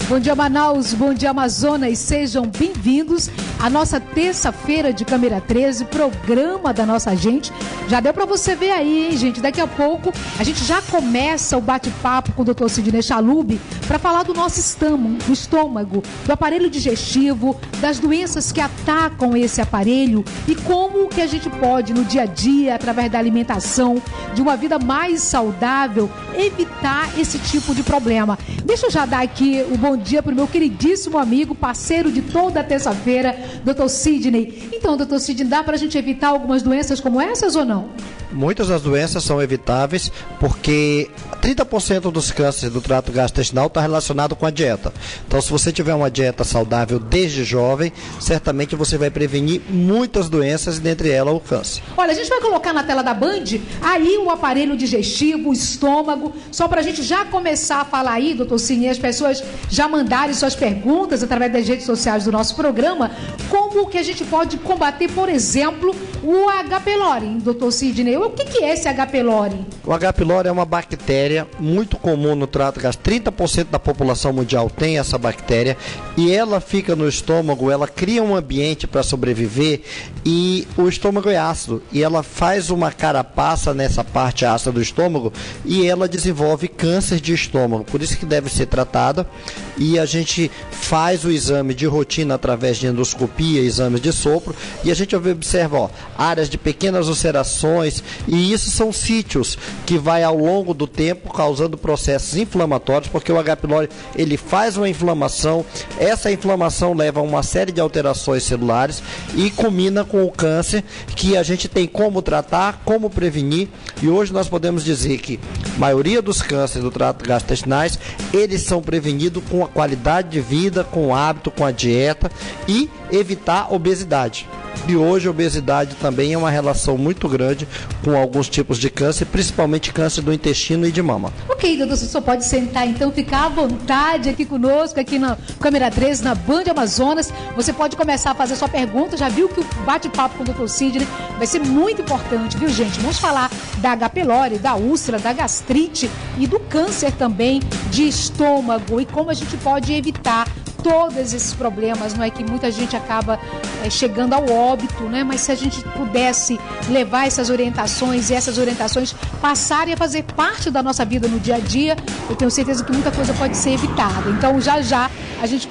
Bom dia, Manaus, bom dia, Amazonas, sejam bem-vindos à nossa terça-feira de Câmera 13, programa da nossa gente. Já deu para você ver aí, hein, gente? Daqui a pouco a gente já começa o bate-papo com o Dr. Sidney Chalub para falar do nosso estômago, do aparelho digestivo, das doenças que atacam esse aparelho e como que a gente pode, no dia a dia, através da alimentação, de uma vida mais saudável, evitar esse tipo de problema. Deixa eu já dar aqui o bom dia para o meu queridíssimo amigo, parceiro de toda terça-feira, Dr. Sidney. Então, Dr. Sidney, dá para a gente evitar algumas doenças como essas ou não? Muitas das doenças são evitáveis porque 30% dos cânceres do trato gastrointestinal está relacionado com a dieta. Então, se você tiver uma dieta saudável desde jovem, certamente você vai prevenir muitas doenças, dentre elas o câncer. Olha, a gente vai colocar na tela da Band aí o aparelho digestivo, o estômago, só para a gente já começar a falar aí, doutor Sidney, as pessoas já mandarem suas perguntas através das redes sociais do nosso programa, como que a gente pode combater, por exemplo, o H. pylori, doutor Sidney? O que é esse H. pylori? O H. pylori é uma bactéria muito comum no trato gastrointestinal. 30% da população mundial tem essa bactéria e ela fica no estômago, ela cria um ambiente para sobreviver e o estômago é ácido e ela faz uma carapaça nessa parte ácida do estômago e ela desenvolve câncer de estômago. Por isso que deve ser tratada e a gente faz o exame de rotina através de endoscopia, exames de sopro e a gente observa áreas de pequenas ulcerações e isso são sítios que vai ao longo do tempo causando processos inflamatórios, porque o H. pylori ele faz uma inflamação, essa inflamação leva a uma série de alterações celulares e culmina com o câncer, que a gente tem como tratar, como prevenir, e hoje nós podemos dizer que a maioria dos cânceres do trato gastrointestinais, eles são prevenidos com a qualidade de vida, com o hábito, com a dieta e evitar obesidade. E hoje a obesidade também é uma relação muito grande com alguns tipos de câncer, principalmente câncer do intestino e de mama. Ok, doutor, você só pode sentar, então, ficar à vontade aqui conosco, aqui na Câmera 13, na Band Amazonas. Você pode começar a fazer sua pergunta, já viu que o bate-papo com o Dr. Sidney vai ser muito importante, viu, gente? Vamos falar da H. pylori, da úlcera, da gastrite e do câncer também de estômago e como a gente pode evitar todos esses problemas, não é, que muita gente acaba chegando ao óbito, né? Mas se a gente pudesse levar essas orientações e essas orientações passarem a fazer parte da nossa vida no dia a dia, eu tenho certeza que muita coisa pode ser evitada. Então, já a gente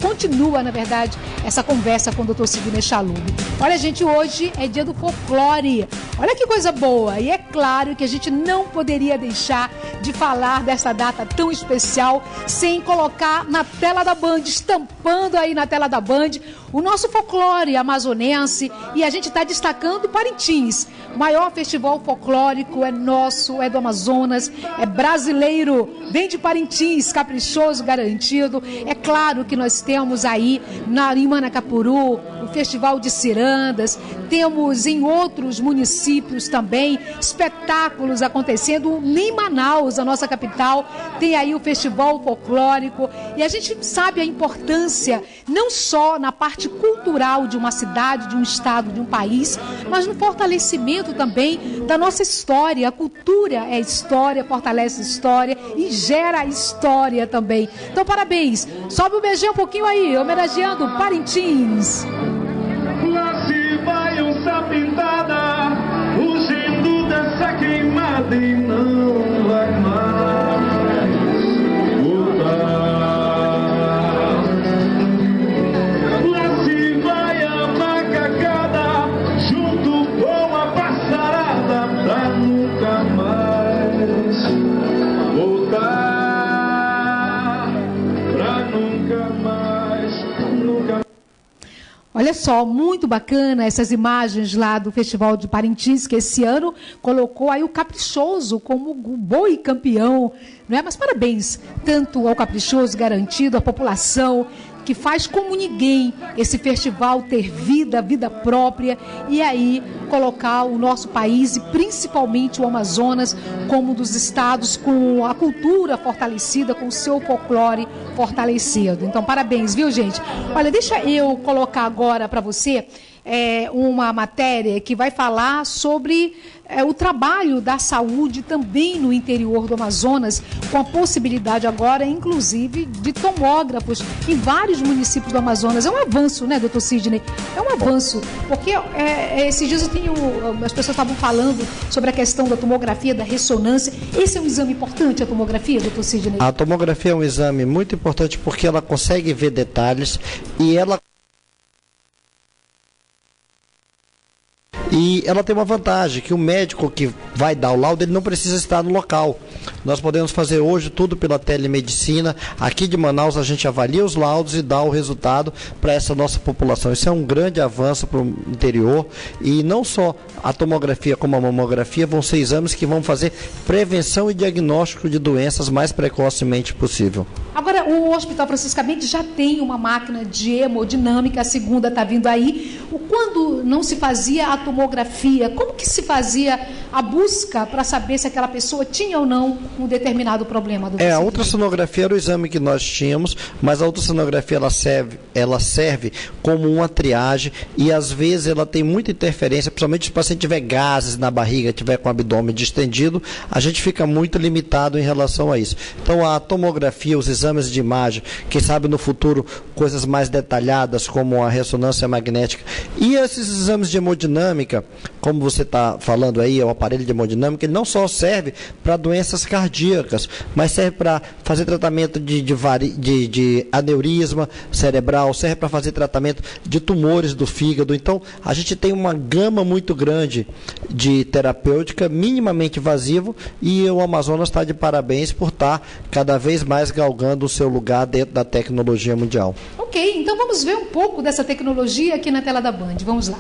continua, na verdade, essa conversa com o Dr. Sidney Chalub. Olha, gente, hoje é dia do folclore. Olha que coisa boa. E é claro que a gente não poderia deixar de falar dessa data tão especial sem colocar na tela da Band, estampando aí na tela da Band o nosso folclore amazonense, e a gente está destacando Parintins. O maior festival folclórico é nosso, é do Amazonas, é brasileiro, vem de Parintins, caprichoso, garantido. É claro que nós temos aí em Manacapuru o Festival de Cirandas, temos em outros municípios também espetáculos acontecendo. Em Manaus, a nossa capital, tem aí o Festival Folclórico, e a gente sabe a importância não só na parte cultural de uma cidade, de um estado, de um país, mas no fortalecimento também da nossa história. A cultura é história, fortalece história e gera história também. Então, parabéns. Sobe o beijinho um pouquinho aí, homenageando Parintins. Lá se vai onça pintada, fugindo dessa queimada e não vai mais voltar. Lá se vai a macacada, junto com a passarada, pra nunca mais voltar, pra nunca mais, nunca mais. Olha só, muito bacana essas imagens lá do Festival de Parintins, que esse ano colocou aí o Caprichoso como o boi campeão, não é? Mas parabéns tanto ao Caprichoso, garantido, à população, que faz como ninguém esse festival ter vida própria, e aí colocar o nosso país e principalmente o Amazonas como um dos estados com a cultura fortalecida, com o seu folclore fortalecido. Então, parabéns, viu, gente? Olha, deixa eu colocar agora para você uma matéria que vai falar sobre o trabalho da saúde também no interior do Amazonas, com a possibilidade agora, inclusive, de tomógrafos em vários municípios do Amazonas. É um avanço, né, doutor Sidney? É um avanço, porque esses dias as pessoas estavam falando sobre a questão da tomografia, da ressonância. Esse é um exame importante, a tomografia, doutor Sidney? A tomografia é um exame muito importante porque ela consegue ver detalhes e ela tem uma vantagem, que o médico que vai dar o laudo, ele não precisa estar no local. Nós podemos fazer hoje tudo pela telemedicina. Aqui de Manaus a gente avalia os laudos e dá o resultado para essa nossa população. Isso é um grande avanço para o interior. E não só a tomografia como a mamografia vão ser exames que vão fazer prevenção e diagnóstico de doenças mais precocemente possível. Agora, o Hospital Francisca Mendes já tem uma máquina de hemodinâmica, a segunda está vindo aí. Quando não se fazia a tomografia, como que se fazia a busca para saber se aquela pessoa tinha ou não um determinado problema? A ultrassonografia era o exame que nós tínhamos, mas a ultrassonografia ela serve como uma triagem e às vezes ela tem muita interferência, principalmente se o paciente tiver gases na barriga, tiver com o abdômen distendido, a gente fica muito limitado em relação a isso. Então a tomografia, os exames de imagem, quem sabe no futuro coisas mais detalhadas como a ressonância magnética e esses exames de hemodinâmica, como você está falando aí, o aparelho de hemodinâmica, ele não só serve para doenças cardíacas, mas serve para fazer tratamento de aneurisma cerebral, serve para fazer tratamento de tumores do fígado. Então, a gente tem uma gama muito grande de terapêutica, minimamente invasivo, e o Amazonas está de parabéns por estar cada vez mais galgando o seu lugar dentro da tecnologia mundial. Ok, então vamos ver um pouco dessa tecnologia aqui na tela da Band. Vamos lá.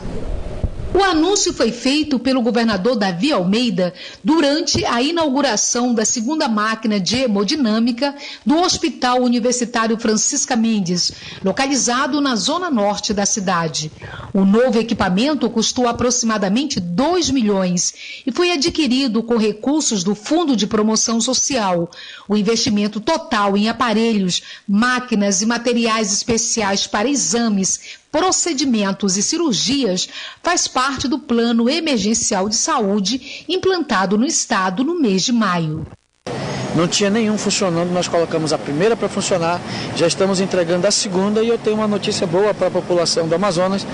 O anúncio foi feito pelo governador Davi Almeida durante a inauguração da segunda máquina de hemodinâmica do Hospital Universitário Francisca Mendes, localizado na zona norte da cidade. O novo equipamento custou aproximadamente 2 milhões e foi adquirido com recursos do Fundo de Promoção Social. O investimento total em aparelhos, máquinas e materiais especiais para exames, procedimentos e cirurgias faz parte do Plano Emergencial de Saúde implantado no estado no mês de maio. Não tinha nenhum funcionando, nós colocamos a primeira para funcionar, já estamos entregando a segunda e eu tenho uma notícia boa para a população do Amazonas.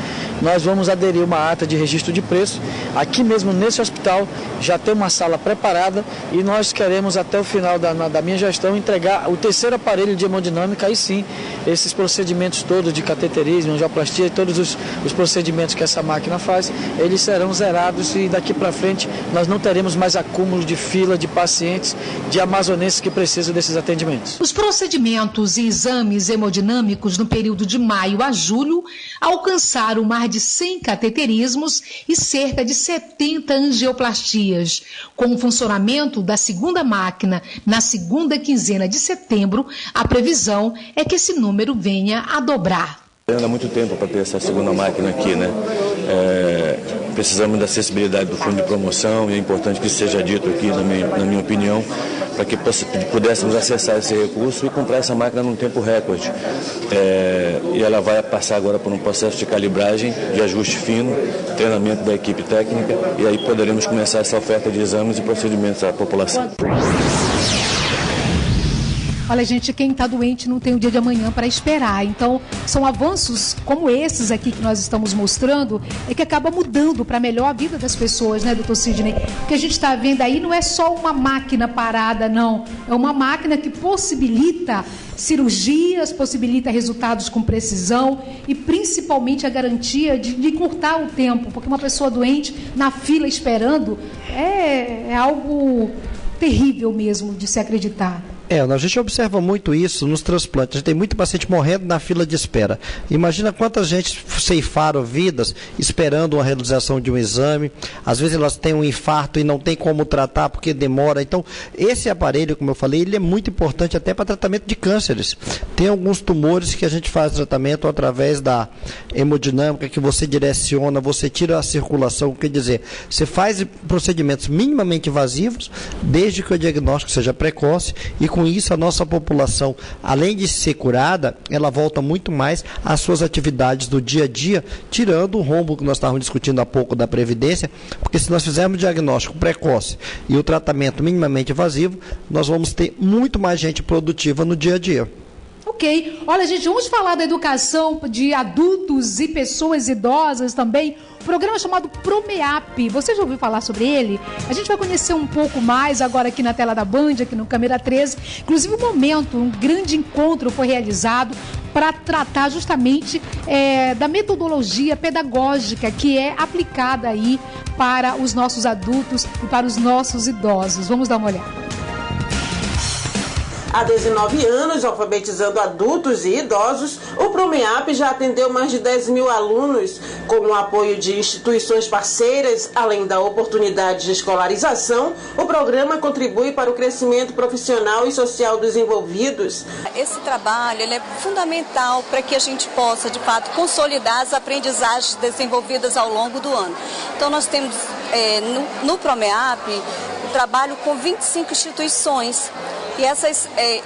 Nós vamos aderir uma ata de registro de preço. Aqui mesmo nesse hospital já tem uma sala preparada e nós queremos até o final da minha gestão entregar o terceiro aparelho de hemodinâmica. Aí sim, esses procedimentos todos de cateterismo, angioplastia e todos os procedimentos que essa máquina faz, eles serão zerados e daqui para frente nós não teremos mais acúmulo de fila de pacientes de amazonenses que precisam desses atendimentos. Os procedimentos e exames hemodinâmicos no período de maio a julho alcançaram mais de 100 cateterismos e cerca de 70 angioplastias. Com o funcionamento da segunda máquina na segunda quinzena de setembro, a previsão é que esse número venha a dobrar. Há muito tempo para ter essa segunda máquina aqui, né? Precisamos da acessibilidade do fundo de promoção e é importante que isso seja dito aqui, na minha opinião, para que pudéssemos acessar esse recurso e comprar essa máquina num tempo recorde. E ela vai passar agora por um processo de calibragem, de ajuste fino, treinamento da equipe técnica e aí poderemos começar essa oferta de exames e procedimentos à população. Olha, gente, quem está doente não tem o dia de amanhã para esperar. Então, são avanços como esses aqui que nós estamos mostrando que acaba mudando para melhor a vida das pessoas, né, doutor Sidney? O que a gente está vendo aí não é só uma máquina parada, não. É uma máquina que possibilita cirurgias, possibilita resultados com precisão e principalmente a garantia de encurtar o tempo, porque uma pessoa doente na fila esperando é algo terrível mesmo de se acreditar. A gente observa muito isso nos transplantes. A gente tem muito paciente morrendo na fila de espera. Imagina quantas gente ceifaram vidas esperando uma realização de um exame. Às vezes elas têm um infarto e não tem como tratar porque demora. Então, esse aparelho, como eu falei, ele é muito importante até para tratamento de cânceres. Tem alguns tumores que a gente faz tratamento através da hemodinâmica, que você direciona, você tira a circulação, quer dizer, você faz procedimentos minimamente invasivos, desde que o diagnóstico seja precoce, e com isso a nossa população, além de ser curada, ela volta muito mais às suas atividades do dia a dia, tirando o rombo que nós estávamos discutindo há pouco da Previdência, porque se nós fizermos diagnóstico precoce e o tratamento minimamente invasivo, nós vamos ter muito mais gente produtiva no dia a dia. Ok. Olha, gente, vamos falar da educação de adultos e pessoas idosas também. O programa chamado PROMEAP. Você já ouviu falar sobre ele? A gente vai conhecer um pouco mais agora aqui na tela da Band, aqui no Câmera 13. Inclusive, um grande encontro foi realizado para tratar justamente da metodologia pedagógica que é aplicada aí para os nossos adultos e para os nossos idosos. Vamos dar uma olhada. Há 19 anos, alfabetizando adultos e idosos, o PROMEAP já atendeu mais de 10 mil alunos. Com o apoio de instituições parceiras, além da oportunidade de escolarização, o programa contribui para o crescimento profissional e social dos envolvidos. Esse trabalho ele é fundamental para que a gente possa, de fato, consolidar as aprendizagens desenvolvidas ao longo do ano. Então, nós temos no PROMEAP o trabalho com 25 instituições. E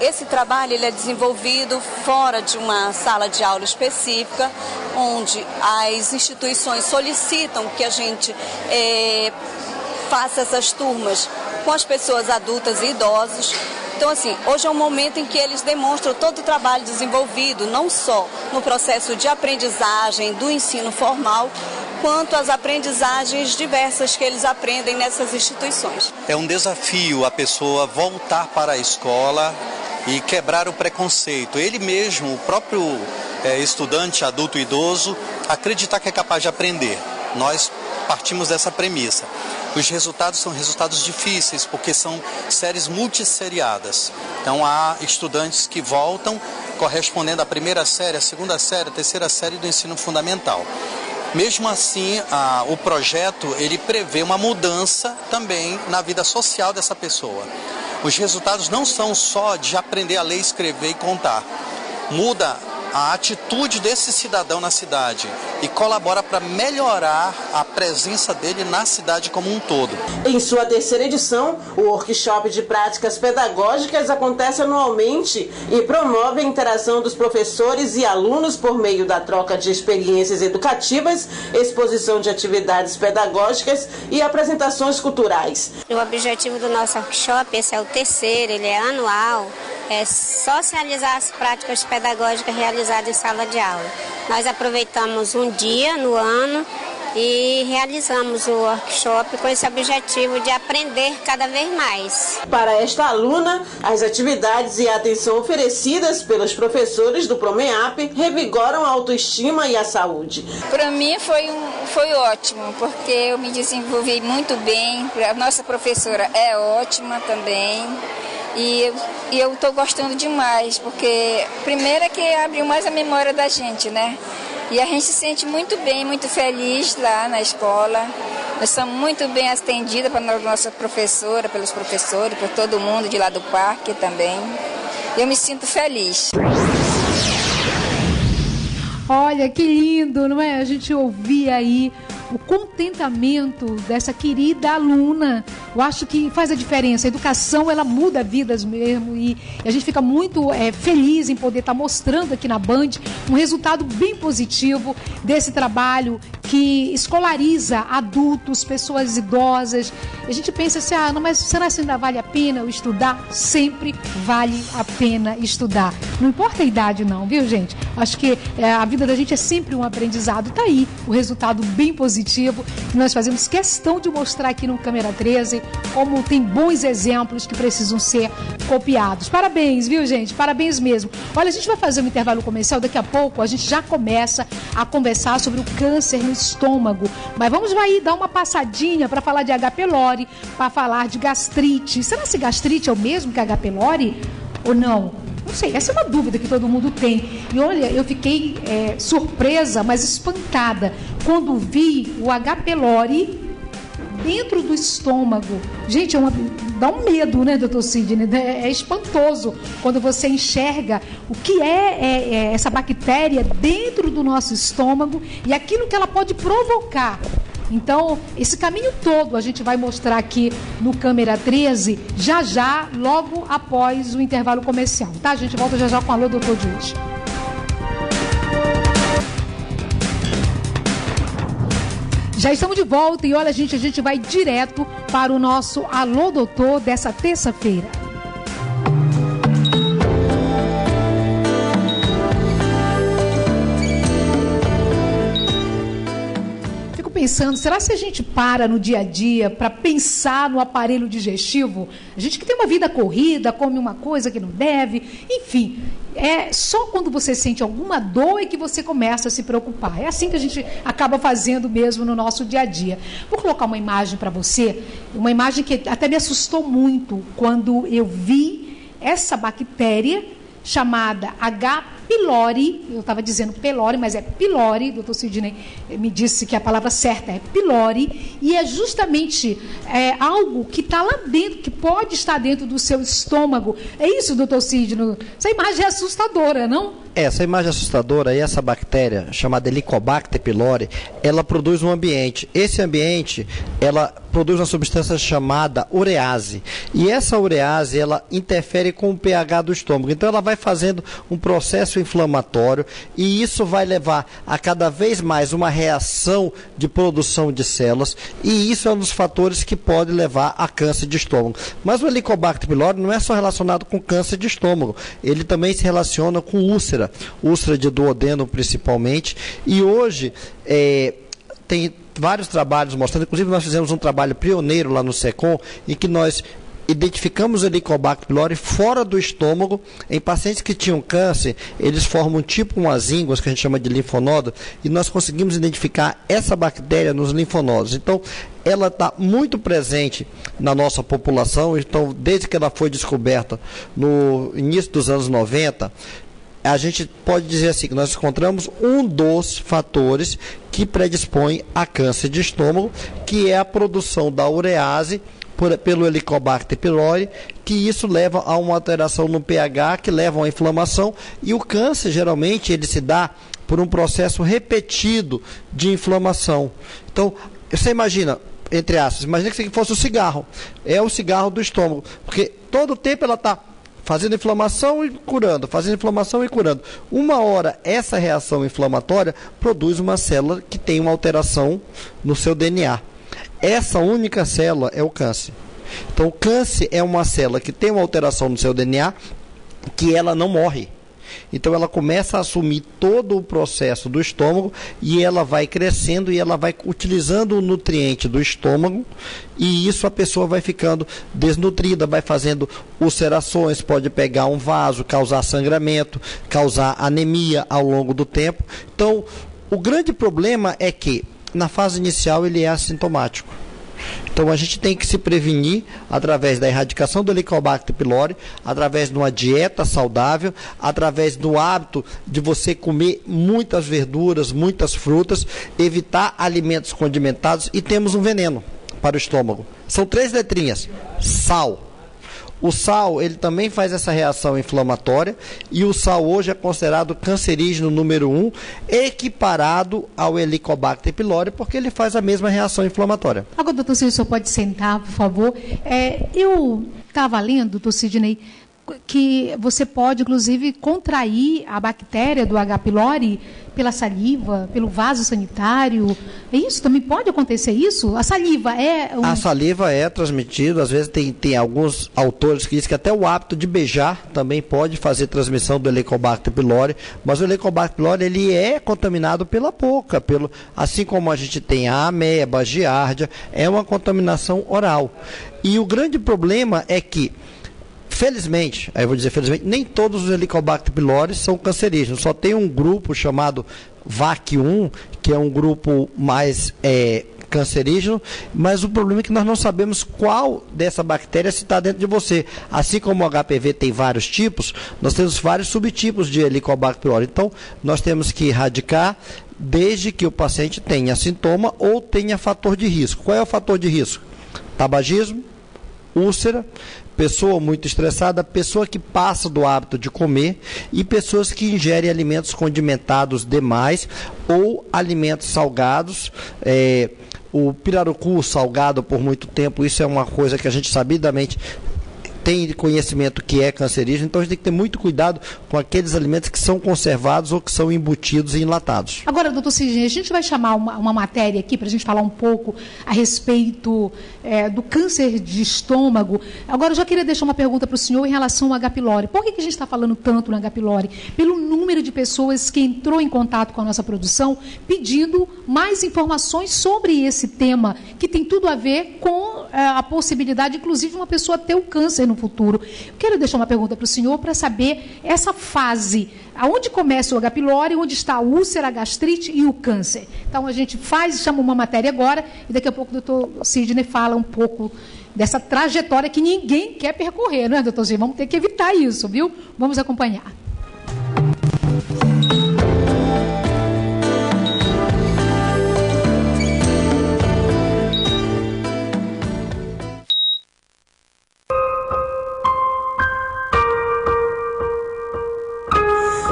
esse trabalho ele é desenvolvido fora de uma sala de aula específica, onde as instituições solicitam que a gente faça essas turmas com as pessoas adultas e idosos. Então, assim, hoje é um momento em que eles demonstram todo o trabalho desenvolvido, não só no processo de aprendizagem do ensino formal, quanto às aprendizagens diversas que eles aprendem nessas instituições. É um desafio a pessoa voltar para a escola e quebrar o preconceito. Ele mesmo, o próprio estudante, adulto e idoso, acreditar que é capaz de aprender. Nós partimos dessa premissa. Os resultados são resultados difíceis, porque são séries multisseriadas. Então há estudantes que voltam correspondendo à primeira série, à segunda série, à terceira série do ensino fundamental. Mesmo assim, o projeto ele prevê uma mudança também na vida social dessa pessoa. Os resultados não são só de aprender a ler, escrever e contar. Muda a atitude desse cidadão na cidade e colabora para melhorar a presença dele na cidade como um todo. Em sua terceira edição, o workshop de práticas pedagógicas acontece anualmente e promove a interação dos professores e alunos por meio da troca de experiências educativas, exposição de atividades pedagógicas e apresentações culturais. O objetivo do nosso workshop, esse é o terceiro, ele é anual, é socializar as práticas pedagógicas realizadas em sala de aula. Nós aproveitamos um dia no ano e realizamos o workshop com esse objetivo de aprender cada vez mais. Para esta aluna, as atividades e a atenção oferecidas pelos professores do PROMEAP revigoram a autoestima e a saúde. Para mim foi ótimo, porque eu me desenvolvi muito bem, a nossa professora é ótima também. E eu estou gostando demais, porque primeiro é que abriu mais a memória da gente, né? E a gente se sente muito bem, muito feliz lá na escola. Nós somos muito bem atendidas pela nossa professora, pelos professores, por todo mundo de lá do parque também. Eu me sinto feliz. Olha, que lindo, não é? A gente ouvir aí o contentamento dessa querida aluna. Eu acho que faz a diferença. A educação, ela muda vidas mesmo. E a gente fica muito feliz em poder estar mostrando aqui na Band um resultado bem positivo desse trabalho que escolariza adultos, pessoas idosas. E a gente pensa assim, não, mas será que ainda vale a pena eu estudar? Sempre vale a pena estudar. Não importa a idade não, viu, gente? Acho que a vida da gente é sempre um aprendizado. Tá aí o resultado bem positivo que nós fazemos questão de mostrar aqui no Câmera 13, como tem bons exemplos que precisam ser copiados. Parabéns, viu, gente? Parabéns mesmo. Olha, a gente vai fazer um intervalo comercial, daqui a pouco a gente já começa a conversar sobre o câncer no estômago, mas vamos aí dar uma passadinha para falar de H. pylori, para falar de gastrite. Será que gastrite é o mesmo que H. pylori ou não? Não sei, essa é uma dúvida que todo mundo tem. E olha, eu fiquei surpresa, mas espantada, quando vi o H. pylori dentro do estômago. Gente, dá um medo, né, doutor Sidney? É espantoso quando você enxerga o que é essa bactéria dentro do nosso estômago e aquilo que ela pode provocar. Então, esse caminho todo a gente vai mostrar aqui no Câmera 13, já, logo após o intervalo comercial, tá? A gente volta já com o Alô Doutor de hoje. Já estamos de volta e olha, gente, a gente vai direto para o nosso Alô Doutor dessa terça-feira. Pensando, será se a gente para no dia a dia para pensar no aparelho digestivo? A gente que tem uma vida corrida, come uma coisa que não deve, enfim, é só quando você sente alguma dor é que você começa a se preocupar. É assim que a gente acaba fazendo mesmo no nosso dia a dia. Vou colocar uma imagem para você, uma imagem que até me assustou muito quando eu vi essa bactéria chamada H. pylori, eu estava dizendo pylori, mas é pylori, doutor Sidney me disse que a palavra certa é pylori, e é justamente algo que está lá dentro, que pode estar dentro do seu estômago. É isso, doutor Sidney? Essa imagem é assustadora, não? Essa imagem assustadora e essa bactéria, chamada Helicobacter pylori, ela produz um ambiente. Esse ambiente, ela produz uma substância chamada urease. E essa urease, ela interfere com o pH do estômago. Então, ela vai fazendo um processo inflamatório e isso vai levar a cada vez mais uma reação de produção de células e isso é um dos fatores que pode levar a câncer de estômago. Mas o Helicobacter pylori não é só relacionado com câncer de estômago, ele também se relaciona com úlcera de duodeno principalmente, e hoje tem vários trabalhos mostrando, inclusive nós fizemos um trabalho pioneiro lá no SECOM, em que nós identificamos o Helicobacter pylori fora do estômago, em pacientes que tinham câncer, eles formam tipo umas ínguas, que a gente chama de linfonodo, e nós conseguimos identificar essa bactéria nos linfonodos. Então, ela está muito presente na nossa população, então, desde que ela foi descoberta no início dos anos 90, a gente pode dizer assim, que nós encontramos um dos fatores que predispõe a câncer de estômago, que é a produção da urease pelo Helicobacter pylori, que isso leva a uma alteração no pH, que leva a uma inflamação, e o câncer, geralmente, ele se dá por um processo repetido de inflamação. Então, você imagina, entre aspas, imagina que fosse o cigarro, é o cigarro do estômago, porque todo o tempo ela está fazendo inflamação e curando, fazendo inflamação e curando. Uma hora, essa reação inflamatória produz uma célula que tem uma alteração no seu DNA. Essa única célula é o câncer. Então, o câncer é uma célula que tem uma alteração no seu DNA, que ela não morre. Então, ela começa a assumir todo o processo do estômago e ela vai crescendo e ela vai utilizando o nutriente do estômago e isso a pessoa vai ficando desnutrida, vai fazendo ulcerações, pode pegar um vaso, causar sangramento, causar anemia ao longo do tempo. Então, o grande problema é que na fase inicial ele é assintomático. Então a gente tem que se prevenir através da erradicação do Helicobacter pylori, através de uma dieta saudável, através do hábito de você comer muitas verduras, muitas frutas, evitar alimentos condimentados e temos um veneno para o estômago. São 3 letrinhas: sal. O sal, ele também faz essa reação inflamatória e o sal hoje é considerado cancerígeno número 1, equiparado ao Helicobacter pylori, porque ele faz a mesma reação inflamatória. Agora, doutor Sidney, o senhor pode sentar, por favor. Eu estava lendo, doutor Sidney, que você pode, inclusive, contrair a bactéria do H. pylori pela saliva, pelo vaso sanitário. É isso? Também pode acontecer isso? A saliva é... A saliva é transmitida, às vezes tem alguns autores que dizem que até o hábito de beijar também pode fazer transmissão do Helicobacter pylori, mas o Helicobacter pylori ele é contaminado pela boca, assim como a gente tem a ameba, a giardia, é uma contaminação oral. E o grande problema é que felizmente, aí eu vou dizer felizmente, nem todos os Helicobacter pylori são cancerígenos. Só tem um grupo chamado VAC1, que é um grupo mais cancerígeno, mas o problema é que nós não sabemos qual dessa bactéria se está dentro de você. Assim como o HPV tem vários tipos, nós temos vários subtipos de Helicobacter pylori. Então, nós temos que erradicar desde que o paciente tenha sintoma ou tenha fator de risco. Qual é o fator de risco? Tabagismo, úlcera, pessoa muito estressada, pessoa que passa do hábito de comer e pessoas que ingerem alimentos condimentados demais ou alimentos salgados. O pirarucu salgado por muito tempo, isso é uma coisa que a gente sabidamente tem conhecimento que é cancerígeno, então a gente tem que ter muito cuidado com aqueles alimentos que são conservados ou que são embutidos e enlatados. Agora, doutor Sidney, a gente vai chamar uma matéria aqui para a gente falar um pouco a respeito do câncer de estômago. Agora, eu já queria deixar uma pergunta para o senhor em relação ao H. pylori. Por que a gente está falando tanto no H. pylori? Pelo número de pessoas que entrou em contato com a nossa produção pedindo mais informações sobre esse tema, que tem tudo a ver com a possibilidade, inclusive, de uma pessoa ter o câncer no futuro. Eu quero deixar uma pergunta para o senhor para saber essa fase, aonde começa o H. pylori, onde está a úlcera, a gastrite e o câncer. Então a gente chama uma matéria agora e daqui a pouco o doutor Sidney fala um pouco dessa trajetória que ninguém quer percorrer, não é, doutor Sidney? Vamos ter que evitar isso, viu? Vamos acompanhar.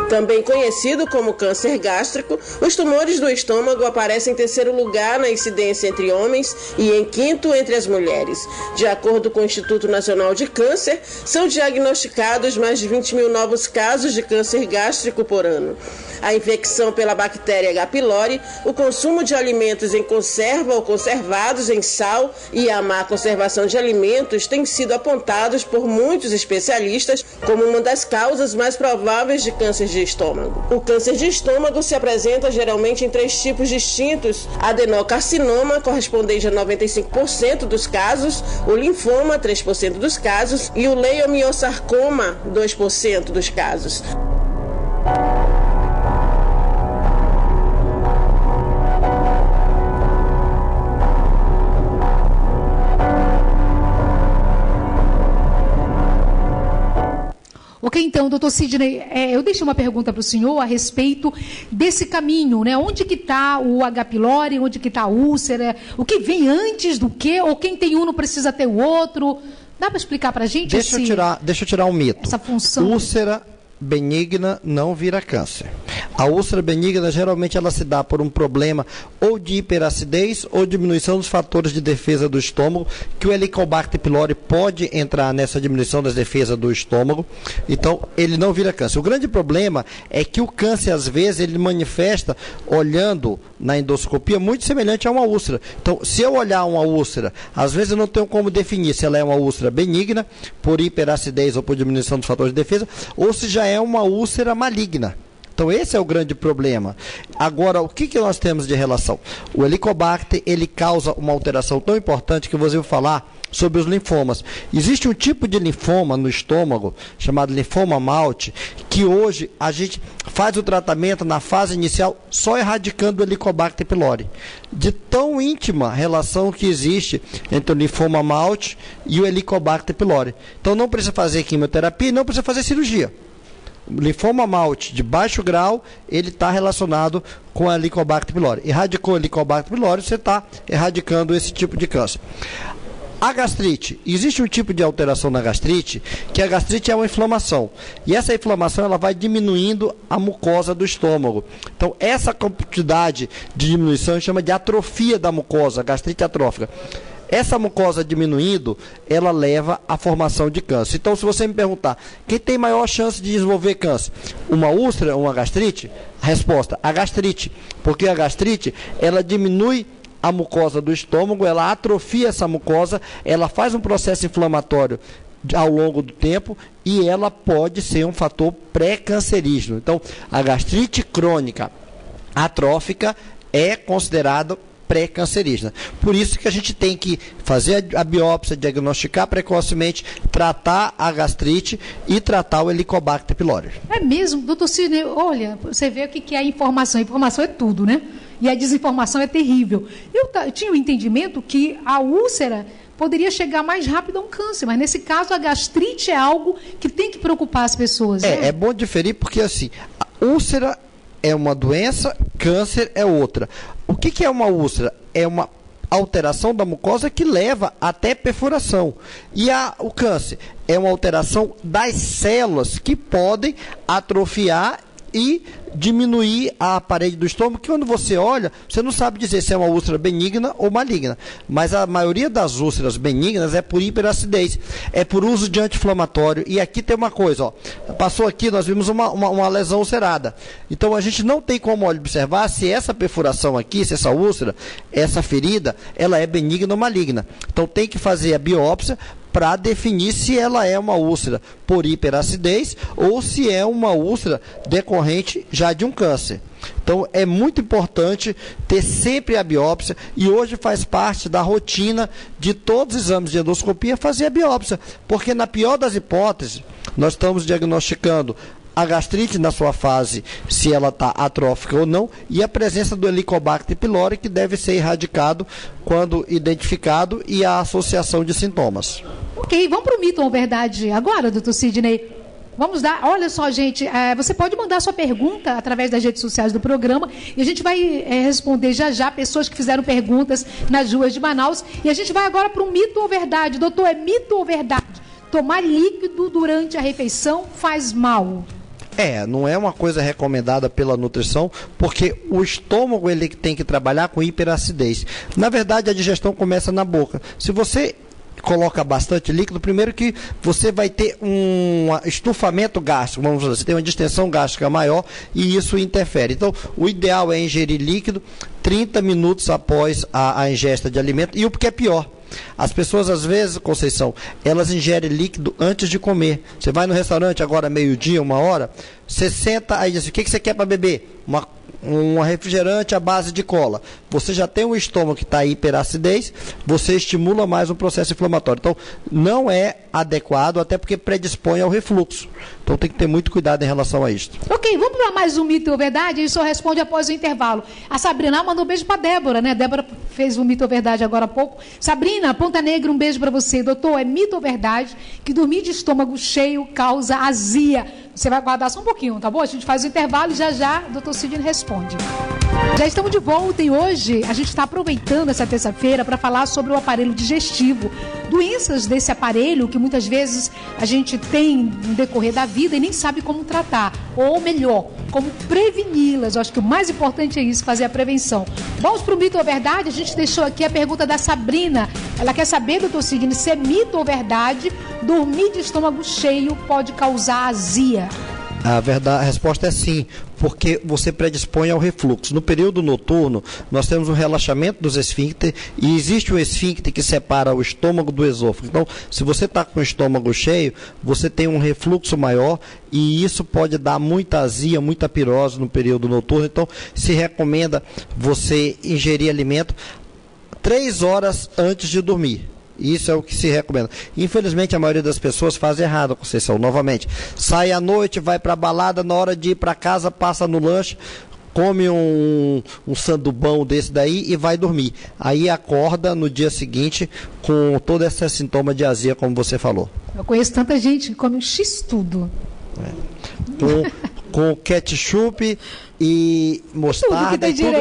Também conhecido como câncer gástrico, os tumores do estômago aparecem em terceiro lugar na incidência entre homens e em quinto entre as mulheres. De acordo com o Instituto Nacional de Câncer, são diagnosticados mais de 20 mil novos casos de câncer gástrico por ano. A infecção pela bactéria H. pylori, o consumo de alimentos em conserva ou conservados em sal e a má conservação de alimentos têm sido apontados por muitos especialistas como uma das causas mais prováveis de câncer de estômago. O câncer de estômago se apresenta geralmente em 3 tipos distintos: adenocarcinoma, correspondente a 95% dos casos, o linfoma, 3% dos casos, e o leiomiosarcoma, 2% dos casos. Ok, então, doutor Sidney, eu deixei uma pergunta para o senhor a respeito desse caminho, né? Onde que está o H. pylori, onde que está a úlcera, o que vem antes do que, ou quem tem um não precisa ter o outro? Dá para explicar para a gente? Deixa eu tirar um mito. Essa função. Úlcera benigna não vira câncer. A úlcera benigna, geralmente, ela se dá por um problema ou de hiperacidez ou diminuição dos fatores de defesa do estômago, que o Helicobacter pylori pode entrar nessa diminuição das defesas do estômago. Então, ele não vira câncer. O grande problema é que o câncer, às vezes, ele manifesta olhando na endoscopia muito semelhante a uma úlcera. Então, se eu olhar uma úlcera, às vezes eu não tenho como definir se ela é uma úlcera benigna, por hiperacidez ou por diminuição dos fatores de defesa, ou se já é uma úlcera maligna. Então, esse é o grande problema. Agora, o que nós temos de relação? O Helicobacter, ele causa uma alteração tão importante que eu vou falar sobre os linfomas. Existe um tipo de linfoma no estômago, chamado linfoma malte, que hoje a gente faz o tratamento na fase inicial só erradicando o Helicobacter pylori. De tão íntima relação que existe entre o linfoma malte e o Helicobacter pylori. Então, não precisa fazer quimioterapia e não precisa fazer cirurgia. O linfoma malte de baixo grau, ele está relacionado com a Helicobacter pylori. Erradicou o Helicobacter pylori, você está erradicando esse tipo de câncer. A gastrite, existe um tipo de alteração na gastrite, que a gastrite é uma inflamação. E essa inflamação, ela vai diminuindo a mucosa do estômago. Então, essa quantidade de diminuição a gente chama de atrofia da mucosa, gastrite atrófica. Essa mucosa diminuindo, ela leva à formação de câncer. Então, se você me perguntar, quem tem maior chance de desenvolver câncer? Uma úlcera ou uma gastrite? Resposta, a gastrite. Porque a gastrite, ela diminui a mucosa do estômago, ela atrofia essa mucosa, ela faz um processo inflamatório ao longo do tempo e ela pode ser um fator pré-cancerígeno. Então, a gastrite crônica atrófica é considerada pré-cancerígena. Por isso que a gente tem que fazer a biópsia, diagnosticar precocemente, tratar a gastrite e tratar o Helicobacter pylori. É mesmo, doutor Sidney, olha, você vê o que é a informação. A informação é tudo, né? E a desinformação é terrível. Eu tinha o entendimento que a úlcera poderia chegar mais rápido a um câncer, mas nesse caso a gastrite é algo que tem que preocupar as pessoas. É bom diferir porque assim, a úlcera é uma doença, câncer é outra. O que é uma úlcera? É uma alteração da mucosa que leva até perfuração. E o câncer é uma alteração das células que podem atrofiar e diminuir a parede do estômago, que quando você olha, você não sabe dizer se é uma úlcera benigna ou maligna. Mas a maioria das úlceras benignas é por hiperacidez, é por uso de anti-inflamatório. E aqui tem uma coisa, ó, passou aqui, nós vimos uma lesão ulcerada. Então a gente não tem como observar se essa perfuração aqui, se essa úlcera, essa ferida, ela é benigna ou maligna. Então tem que fazer a biópsia para definir se ela é uma úlcera por hiperacidez ou se é uma úlcera decorrente já de um câncer. Então é muito importante ter sempre a biópsia, e hoje faz parte da rotina de todos os exames de endoscopia fazer a biópsia, porque na pior das hipóteses nós estamos diagnosticando a gastrite na sua fase, se ela está atrófica ou não, e a presença do Helicobacter pylori, que deve ser erradicado quando identificado, e a associação de sintomas. Ok, vamos para o mito ou verdade agora, doutor Sidney. Vamos dar, olha só, gente, você pode mandar sua pergunta através das redes sociais do programa, e a gente vai responder já pessoas que fizeram perguntas nas ruas de Manaus, e a gente vai agora para o mito ou verdade. Doutor, é mito ou verdade? Tomar líquido durante a refeição faz mal? Não é uma coisa recomendada pela nutrição, porque o estômago ele tem que trabalhar com hiperacidez. Na verdade, a digestão começa na boca. Se você coloca bastante líquido, primeiro que você vai ter um estufamento gástrico, vamos dizer, você tem uma distensão gástrica maior e isso interfere. Então, o ideal é ingerir líquido 30 minutos após a ingesta de alimento. E o que é pior, as pessoas às vezes, Conceição, elas ingerem líquido antes de comer. Você vai no restaurante agora meio-dia, 1h, você senta, aí diz, o que você quer para beber? Um refrigerante à base de cola. Você já tem um estômago que está em hiperacidez, você estimula mais o processo inflamatório. Então, não é adequado, até porque predispõe ao refluxo. Então, tem que ter muito cuidado em relação a isso. Ok, vamos para mais um mito ou verdade? Ele só responde após o intervalo. A Sabrina mandou um beijo para Débora, né? Débora fez um mito ou verdade agora há pouco. Sabrina, Ponta Negra, um beijo para você. Doutor, é mito ou verdade que dormir de estômago cheio causa azia? Você vai guardar só um pouquinho, tá bom? A gente faz o intervalo e já o doutor Sidney responde. Já estamos de volta e hoje a gente está aproveitando essa terça-feira para falar sobre o aparelho digestivo. Doenças desse aparelho que muitas vezes a gente tem no decorrer da vida e nem sabe como tratar. Ou melhor, como preveni-las. Eu acho que o mais importante é isso, fazer a prevenção. Vamos para o mito ou verdade? A gente deixou aqui a pergunta da Sabrina. Ela quer saber, doutor Sidney, se é mito ou verdade dormir de estômago cheio pode causar azia. A resposta é sim, porque você predispõe ao refluxo. No período noturno, nós temos um relaxamento dos esfíncteres e existe um esfíncter que separa o estômago do esôfago. Então, se você está com o estômago cheio, você tem um refluxo maior e isso pode dar muita azia, muita pirose no período noturno. Então, se recomenda você ingerir alimento 3 horas antes de dormir. Isso é o que se recomenda. Infelizmente, a maioria das pessoas faz errado, Conceição. Novamente, sai à noite, vai para a balada, na hora de ir para casa, passa no lanche, come um sandubão desse daí e vai dormir. Aí acorda no dia seguinte com todo esse sintoma de azia, como você falou. Eu conheço tanta gente que come um X-tudo. Com ketchup e mostarda, tudo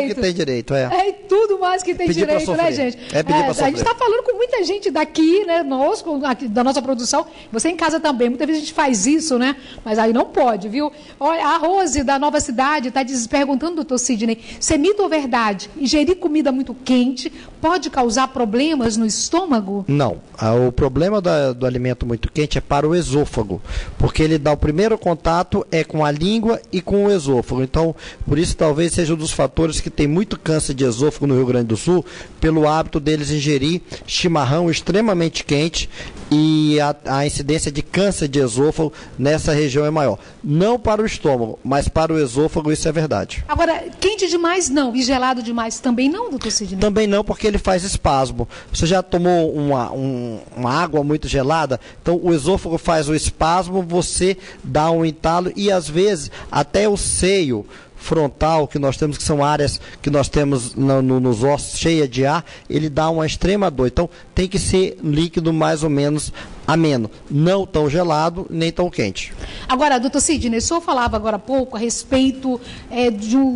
que tem direito. É tudo mais que tem pedir direito, né, gente? A gente está falando com muita gente daqui, né, nós, da nossa produção, você em casa também, muitas vezes a gente faz isso, né, mas aí não pode, viu? Olha, a Rose, da Nova Cidade, está perguntando, doutor Sidney, se é mito ou verdade, ingerir comida muito quente pode causar problemas no estômago? Não, o problema do alimento muito quente é para o esôfago, porque ele dá o primeiro contato com a língua e com o esôfago. Então, por isso talvez seja um dos fatores que tem muito câncer de esôfago no Rio Grande do Sul, pelo hábito deles ingerir chimarrão extremamente quente, e a incidência de câncer de esôfago nessa região é maior. Não para o estômago, mas para o esôfago, isso é verdade. Agora, quente demais não, e gelado demais também não, doutor Sidney? Também não, porque ele faz espasmo. Você já tomou uma água muito gelada? Então o esôfago faz o espasmo, você dá um entalo e às vezes até o seio frontal, que nós temos, que são áreas que nós temos nos ossos cheia de ar, ele dá uma extrema dor. Então tem que ser líquido mais ou menos ameno, não tão gelado, nem tão quente. Agora, doutor Sidney, o senhor falava agora há pouco a respeito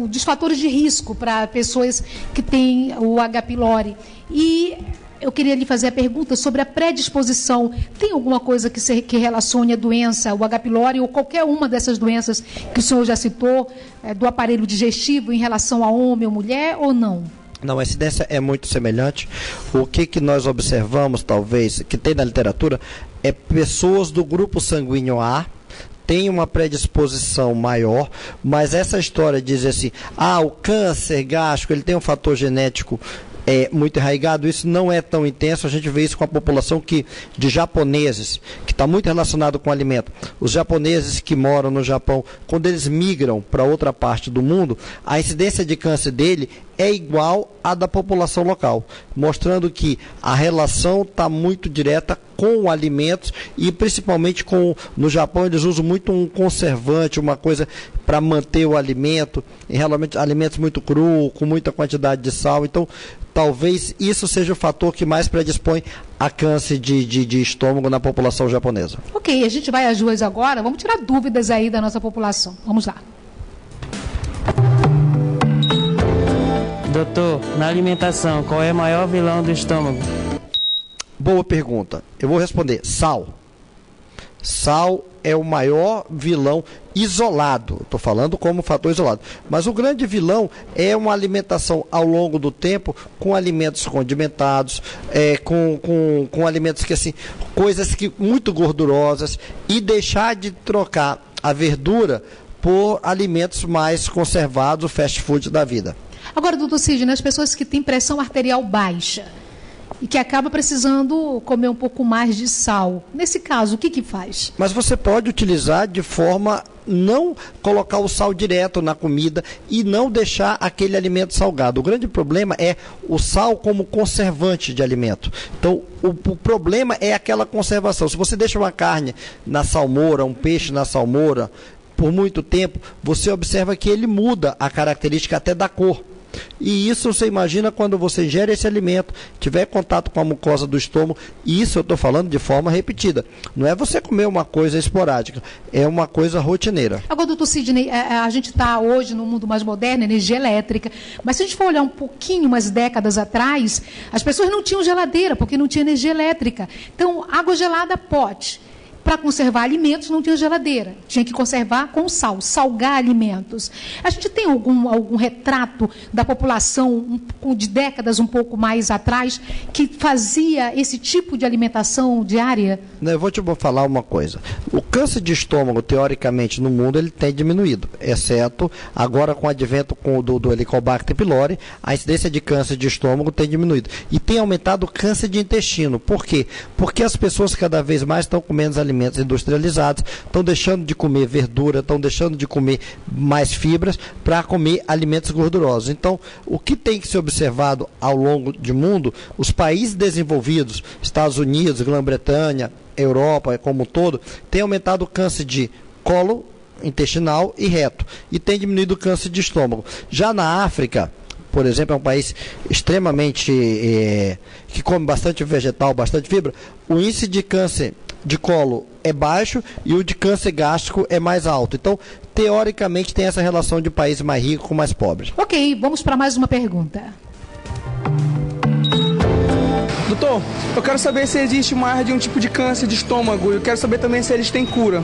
dos fatores de risco para pessoas que têm o H. pylori. E eu queria lhe fazer a pergunta sobre a predisposição. Tem alguma coisa que relacione a doença, o H. pylori, ou qualquer uma dessas doenças que o senhor já citou, do aparelho digestivo, em relação a homem ou mulher, ou não? Não, a incidência é muito semelhante. O que nós observamos, talvez, que tem na literatura, é pessoas do grupo sanguíneo A têm uma predisposição maior, mas essa história de dizer assim, o câncer gástrico, ele tem um fator genético muito arraigado, isso não é tão intenso. A gente vê isso com a população de japoneses, que está muito relacionado com o alimento. Os japoneses que moram no Japão, quando eles migram para outra parte do mundo, a incidência de câncer dele é igual à da população local, mostrando que a relação está muito direta com alimentos e principalmente no Japão eles usam muito um conservante, uma coisa para manter o alimento, realmente alimentos muito cru, com muita quantidade de sal. Então, talvez isso seja o fator que mais predispõe a câncer de estômago na população japonesa. Ok, a gente vai às ruas agora, vamos tirar dúvidas aí da nossa população. Vamos lá. Doutor, na alimentação, qual é o maior vilão do estômago? Boa pergunta. Eu vou responder: sal. Sal é o maior vilão isolado. Estou falando como fator isolado. Mas o grande vilão é uma alimentação ao longo do tempo com alimentos condimentados, com alimentos que assim, coisas muito gordurosas, e deixar de trocar a verdura por alimentos mais conservados, o fast food da vida. Agora, doutor Sidney, as pessoas que têm pressão arterial baixa e que acabam precisando comer um pouco mais de sal, nesse caso, o que faz? Mas você pode utilizar de forma não colocar o sal direto na comida e não deixar aquele alimento salgado. O grande problema é o sal como conservante de alimento. Então, o problema é aquela conservação. Se você deixa uma carne na salmoura, um peixe na salmoura, por muito tempo, você observa que ele muda a característica até da cor. E isso você imagina quando você ingere esse alimento, tiver contato com a mucosa do estômago, e isso eu estou falando de forma repetida. Não é você comer uma coisa esporádica, é uma coisa rotineira. Agora, doutor Sidney, a gente está hoje no mundo mais moderno, energia elétrica, mas se a gente for olhar um pouquinho, umas décadas atrás, as pessoas não tinham geladeira, porque não tinha energia elétrica. Então, água gelada pode. Para conservar alimentos não tinha geladeira, tinha que conservar com sal, salgar alimentos. A gente tem algum retrato da população de décadas um pouco mais atrás que fazia esse tipo de alimentação diária? Eu vou te falar uma coisa. O câncer de estômago, teoricamente, no mundo, ele tem diminuído, exceto agora com o advento do Helicobacter pylori, a incidência de câncer de estômago tem diminuído. E tem aumentado o câncer de intestino. Por quê? Porque as pessoas cada vez mais estão comendo alimentos industrializados, estão deixando de comer verdura, estão deixando de comer mais fibras para comer alimentos gordurosos. Então, o que tem que ser observado ao longo do mundo, os países desenvolvidos, Estados Unidos, Grã-Bretanha, Europa como um todo, tem aumentado o câncer de colo intestinal e reto, e tem diminuído o câncer de estômago. Já na África, por exemplo, é um país extremamente que come bastante vegetal, bastante fibra, o índice de câncer de colo é baixo e o de câncer gástrico é mais alto. Então, teoricamente, tem essa relação de países mais ricos com mais pobres. Ok, vamos para mais uma pergunta. Doutor, eu quero saber se existe mais de um tipo de câncer de estômago. Eu quero saber também se eles têm cura.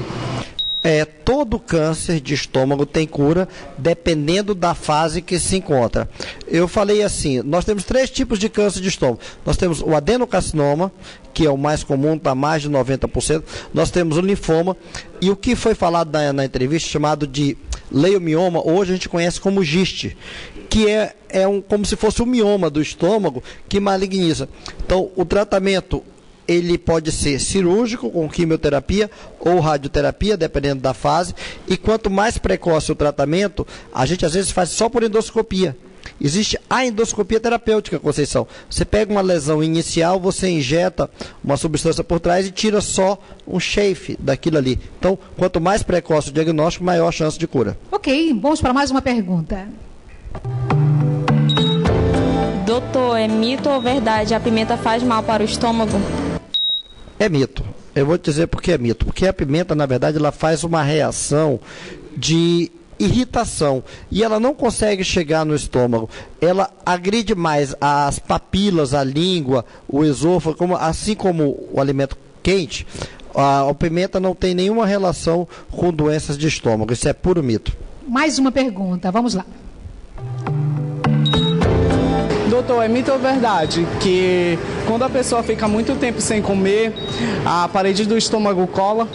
Todo câncer de estômago tem cura, dependendo da fase que se encontra. Eu falei assim, nós temos 3 tipos de câncer de estômago. Nós temos o adenocarcinoma, que é o mais comum, está mais de 90%. Nós temos o linfoma, e o que foi falado na entrevista, chamado de leiomioma, hoje a gente conhece como giste, que é como se fosse um mioma do estômago que maligniza. Então, o tratamento ele pode ser cirúrgico, com quimioterapia ou radioterapia, dependendo da fase, e quanto mais precoce o tratamento, a gente às vezes faz só por endoscopia. Existe a endoscopia terapêutica, Conceição. Você pega uma lesão inicial, você injeta uma substância por trás e tira só um chafe daquilo ali. Então, quanto mais precoce o diagnóstico, maior a chance de cura. Ok, vamos para mais uma pergunta. Doutor, é mito ou verdade? A pimenta faz mal para o estômago? É mito. Eu vou te dizer por que é mito. Porque a pimenta, na verdade, ela faz uma reação de irritação e ela não consegue chegar no estômago. Ela agride mais as papilas, a língua, o esôfago, assim como o alimento quente. A pimenta não tem nenhuma relação com doenças de estômago. Isso é puro mito. Mais uma pergunta, vamos lá. Doutor, é mito ou verdade que quando a pessoa fica muito tempo sem comer, a parede do estômago cola?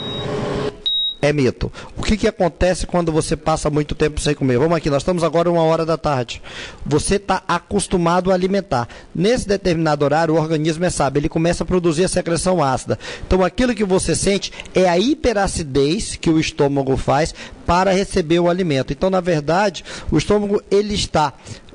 É mito. O que acontece quando você passa muito tempo sem comer? Vamos aqui, nós estamos agora 13h. Você está acostumado a alimentar. Nesse determinado horário, o organismo é sábio, ele começa a produzir a secreção ácida. Então, aquilo que você sente é a hiperacidez que o estômago faz para receber o alimento. Então, na verdade, o estômago ele está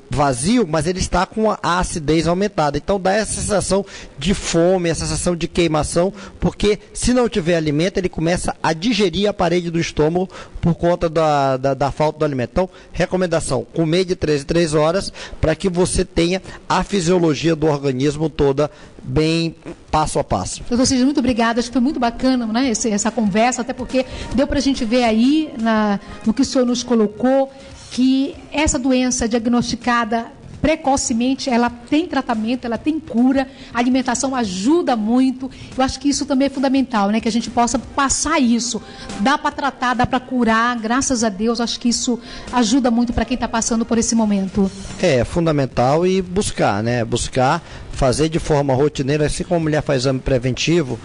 vazio, mas ele está com a acidez aumentada. Então dá essa sensação de fome, essa sensação de queimação, porque se não tiver alimento, ele começa a digerir a parede do estômago por conta da falta do alimento. Então, recomendação, comer de 3 em 3 horas para que você tenha a fisiologia do organismo toda bem passo a passo. Doutor Cid, muito obrigada, acho que foi muito bacana, né, essa conversa, até porque deu para a gente ver aí no que o senhor nos colocou, que essa doença diagnosticada precocemente, ela tem tratamento, ela tem cura, a alimentação ajuda muito. Eu acho que isso também é fundamental, né? Que a gente possa passar isso. Dá para tratar, dá para curar, graças a Deus, acho que isso ajuda muito para quem está passando por esse momento. É fundamental e buscar, né? Buscar fazer de forma rotineira, assim como a mulher faz exame preventivo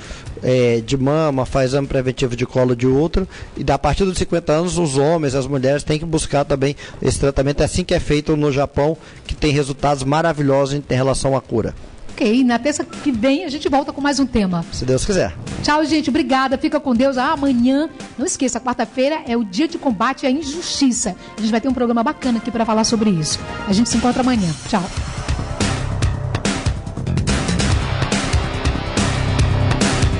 de mama, faz exame preventivo de colo de útero, e a partir dos 50 anos os homens, as mulheres têm que buscar também esse tratamento. É assim que é feito no Japão, que tem resultados maravilhosos em relação à cura. Ok, na terça que vem a gente volta com mais um tema. Se Deus quiser. Tchau, gente, obrigada, fica com Deus. Amanhã, não esqueça, quarta-feira é o dia de combate à injustiça. A gente vai ter um programa bacana aqui para falar sobre isso. A gente se encontra amanhã. Tchau.